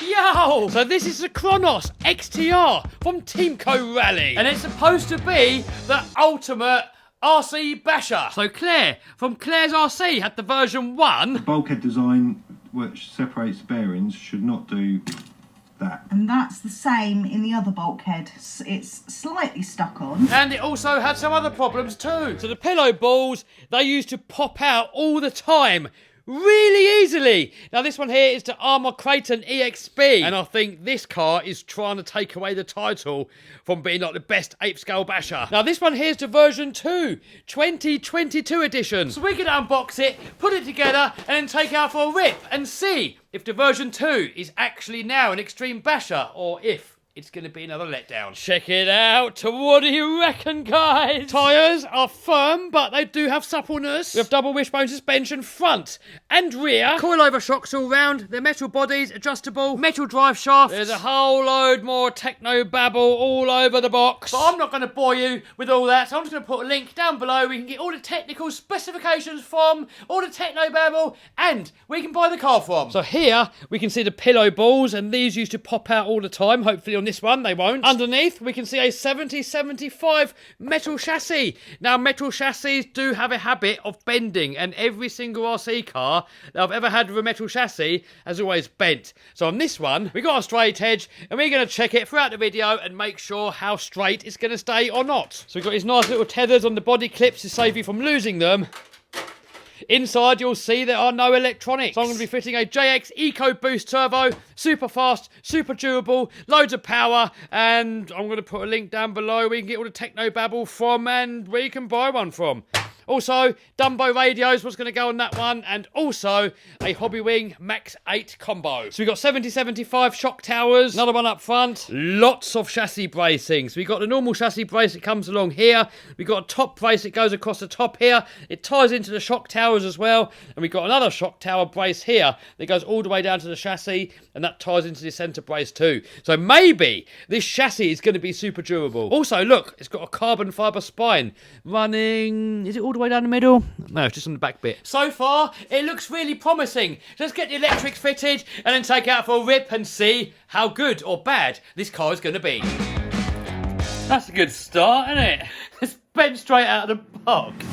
Yo! So this is the Kronos XTR from Teamco Rally. And it's supposed to be the ultimate RC basher. So Claire, from Claire's RC, had the version 1. The bulkhead design, which separates the bearings, should not do that. And that's the same in the other bulkhead. It's slightly stuck on. And it also had some other problems too. So the pillow balls, they used to pop out all the time. Really easily. Now this one here is the Armour Creighton EXB, and I think this car is trying to take away the title from being like the best 8th scale basher. Now this one here's the version 2, 2022 edition. So we're going to unbox it, put it together, and then take it out for a rip and see if the version 2 is actually now an extreme basher or if it's going to be another letdown. Check it out. What do you reckon, guys? Tyres are firm, but they do have suppleness. We have double wishbone suspension front and rear. Coilover shocks all round. They're metal bodies, adjustable, metal drive shafts. There's a whole load more techno babble all over the box. But I'm not going to bore you with all that, so I'm just going to put a link down below. We can get all the technical specifications from, all the techno babble, and we can buy the car from. So here, we can see the pillow balls, and these used to pop out all the time. Hopefully on this one they won't. Underneath we can see a 70-75 metal chassis. Now metal chassis do have a habit of bending, and every single RC car that I've ever had with a metal chassis has always bent. So on this one we got a straight edge, and we're going to check it throughout the video and make sure how straight it's going to stay or not. So we've got these nice little tethers on the body clips to save you from losing them. Inside you'll see there are no electronics. So I'm going to be fitting a JX EcoBoost turbo, super fast, super durable, loads of power, and I'm going to put a link down below where you can get all the techno babble from and where you can buy one from. Also, Dumbo Radio is what's going to go on that one, and also a Hobbywing Max 8 combo. So we've got 70-75 shock towers, another one up front, lots of chassis bracing. So we've got the normal chassis brace that comes along here, we've got a top brace that goes across the top here, it ties into the shock towers as well, and we've got another shock tower brace here that goes all the way down to the chassis, and that ties into the centre brace too. So maybe this chassis is going to be super durable. Also, look, it's got a carbon fibre spine running, is it all the way down the middle? No, it's just on the back bit. So far, it looks really promising. So let's get the electrics fitted and then take it out for a rip and see how good or bad this car is going to be. That's a good start, isn't it? It's bent straight out of the box.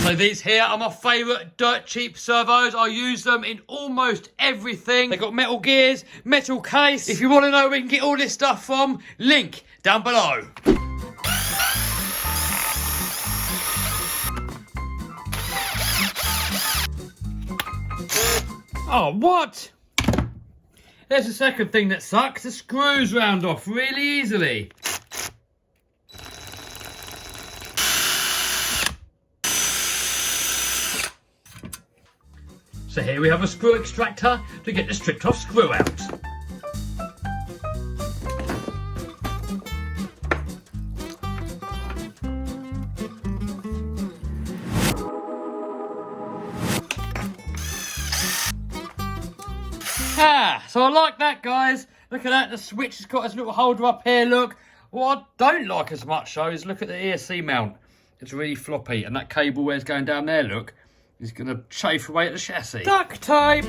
So these here are my favourite dirt cheap servos. I use them in almost everything. They've got metal gears, metal case. If you want to know where we can get all this stuff from, link down below. Oh, what? There's the second thing that sucks. The screws round off really easily. So here we have a screw extractor to get the stripped off screw out. So I like that, guys. Look at that, the switch has got its little holder up here, look. What I don't like as much though is look at the ESC mount. It's really floppy, and that cable where it's going down there, look, is going to chafe away at the chassis. Duct tape!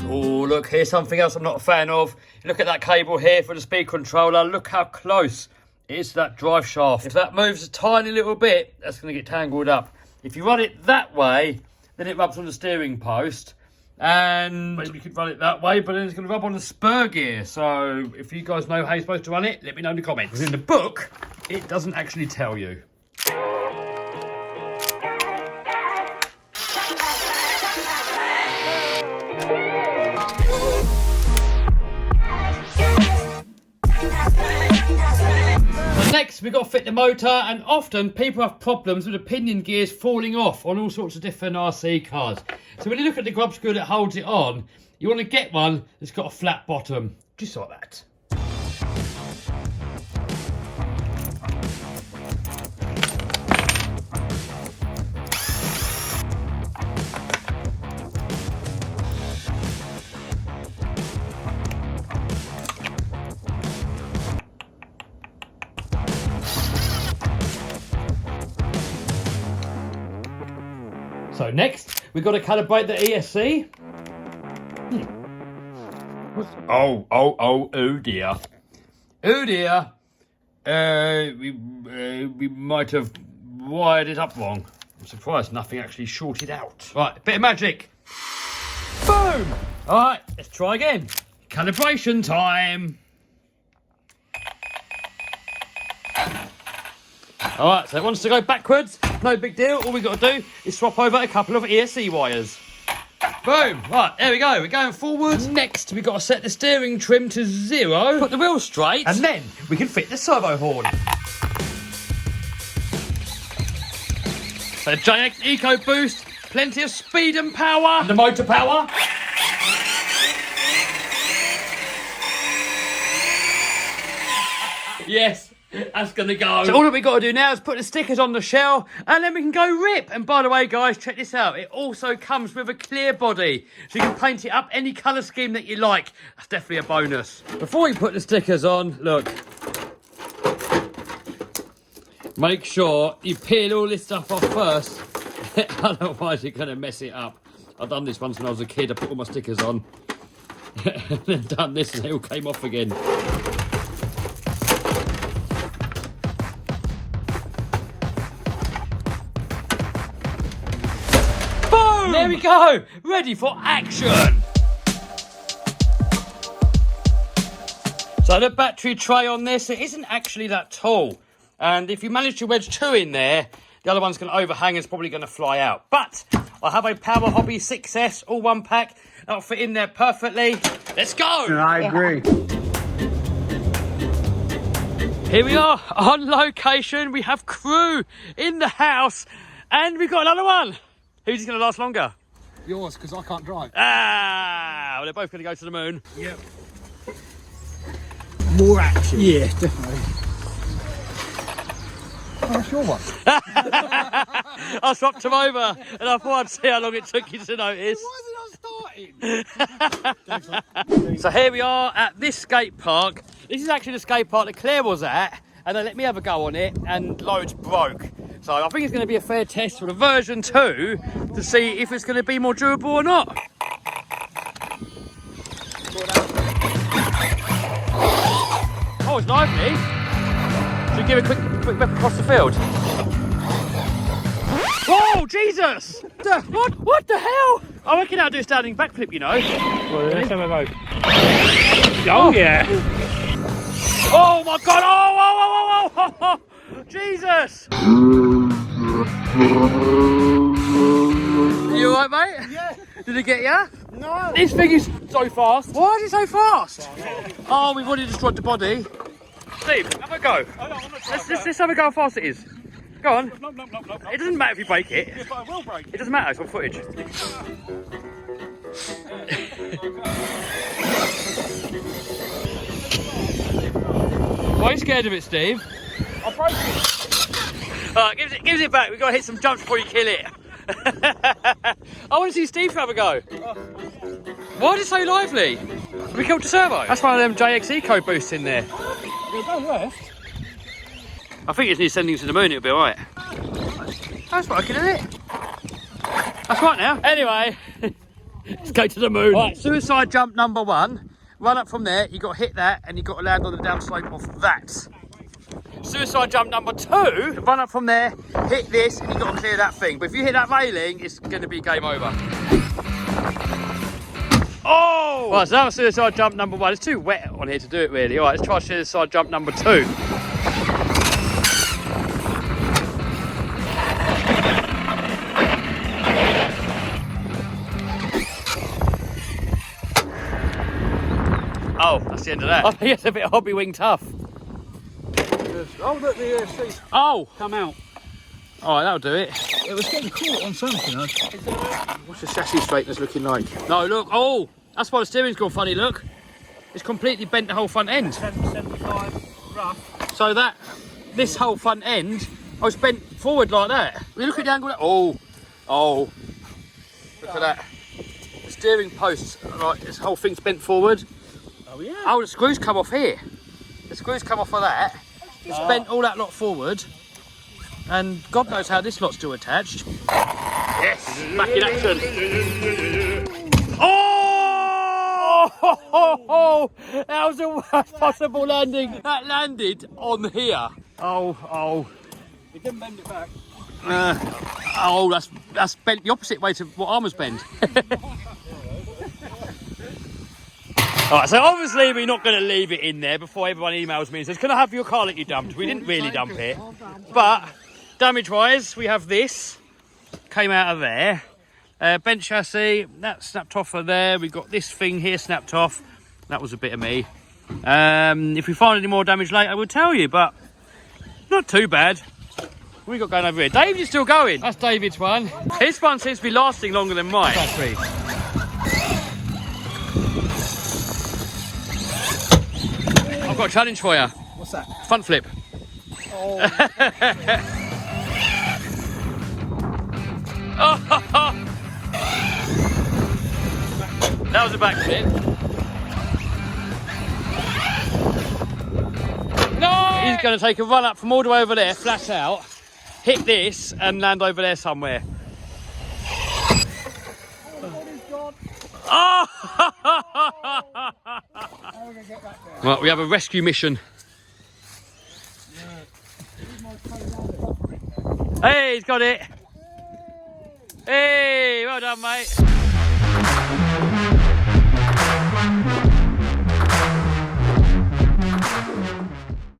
Oh, look, here's something else I'm not a fan of. Look at that cable here for the speed controller. Look how close it is to that drive shaft. If that moves a tiny little bit, that's going to get tangled up. If you run it that way, then it rubs on the steering post. And maybe you could run it that way, but then it's going to rub on the spur gear. So if you guys know how you're supposed to run it, let me know in the comments. Because in the book, it doesn't actually tell you. Next, we've got to fit the motor, and often people have problems with the pinion gears falling off on all sorts of different RC cars. So when you look at the grub screw that holds it on, you want to get one that's got a flat bottom, just like that. So next, we've got to calibrate the ESC. Oh dear. Oh dear. We might have wired it up wrong. I'm surprised nothing actually shorted out. Right, bit of magic. Boom! Alright, let's try again. Calibration time. Alright, so it wants to go backwards. No big deal. All we've got to do is swap over a couple of ESC wires. Boom! Right, there we go. We're going forward. Next, we've got to set the steering trim to 0. Put the wheel straight. And then we can fit the servo horn. So JX Eco Boost. Plenty of speed and power. And the motor power. Yes. That's going to go. So all that we've got to do now is put the stickers on the shell and then we can go rip. And by the way, guys, check this out. It also comes with a clear body. So you can paint it up any colour scheme that you like. That's definitely a bonus. Before we put the stickers on, look. Make sure you peel all this stuff off first. Otherwise, you're going to mess it up. I've done this once when I was a kid. I put all my stickers on. And then done this and they all came off again. There we go, ready for action. So the battery tray on this, it isn't actually that tall. And if you manage to wedge 2 in there, the other one's going to overhang and it's probably going to fly out. But I have a Power Hobby 6S, all one pack. That'll fit in there perfectly. Let's go. I agree. Here we are on location. We have crew in the house and we've got another one. Who's going to last longer? Yours, because I can't drive. Ah, well, they're both going to go to the moon. Yep. More action. Yeah, definitely. Oh, that's your one. I swapped them over and I thought I'd see how long it took you to notice. Why is it not starting? So here we are at this skate park. This is actually the skate park that Claire was at, and they let me have a go on it and loads broke. So I think it's going to be a fair test for the version 2 to see if it's going to be more durable or not. Oh, it's lively. Should we give a quick whip across the field? Whoa, Jesus! What the hell? I reckon I'll do a standing backflip, you know. Well, let's have a go. Oh, yeah. Oh, my God. Oh. Jesus! You alright, mate? Yeah. Did it get you? No. This thing is so fast. Why is it so fast? Oh, we've already destroyed the body. Steve, have a go. Let's have a go how fast it is. Go on. No. It doesn't matter if you break it. Yes, but I will break it. It doesn't matter, it's on footage. Why are you scared of it, Steve? I broke it. Alright, give it back. We've got to hit some jumps before you kill it. I want to see Steve have a go. Why is it so lively? Have we killed the servo? That's one of them JX Eco Boosts in there. You're going left. I think it's near sending to the moon, it'll be alright. That's working, isn't it? That's right now. Anyway, let's go to the moon. Right, suicide jump number 1. Run up from there, you've got to hit that, and you've got to land on the downslope of that. Suicide jump number 2, run up from there, hit this, and you've got to clear that thing. But if you hit that railing, it's going to be game over. Oh! Right, so that was suicide jump number 1. It's too wet on here to do it, really. All right, let's try suicide jump number 2. Oh, that's the end of that. I think it's a bit hobby wing tough. Oh, look, the seats Oh! come out. Alright, that'll do it. It was getting caught on something. What's the chassis straightness looking like? No, look. Oh! That's why the steering's gone funny, look. It's completely bent the whole front end. 75. So this whole front end, I was bent forward like that. Look at the angle. Oh, look at that. The steering post, like this whole thing's bent forward. Oh yeah. Oh, the screws come off here. The screws come off of that. It's bent all that lot forward. And God knows how this lot's still attached. Yes, back in action. Oh! That was the worst possible landing. That landed on here. Oh. It didn't bend it back. That's bent the opposite way to what armours bend. Alright, so obviously we're not going to leave it in there before everyone emails me and says, can I have your car that you dumped? We didn't really dump it. But damage-wise, we have this. Came out of there. Bent chassis, that snapped off of there. We got this thing here snapped off. That was a bit of me. If we find any more damage later, we'll tell you, but not too bad. What we got going over here? Dave's is still going. That's David's one. His one seems to be lasting longer than mine. Battery. I've got a challenge for you. What's that? Front flip. Oh. That was a backflip. No! He's going to take a run up from all the way over there, flat out, hit this, and land over there somewhere. Oh! Well, we have a rescue mission. Hey, he's got it. Hey, well done, mate.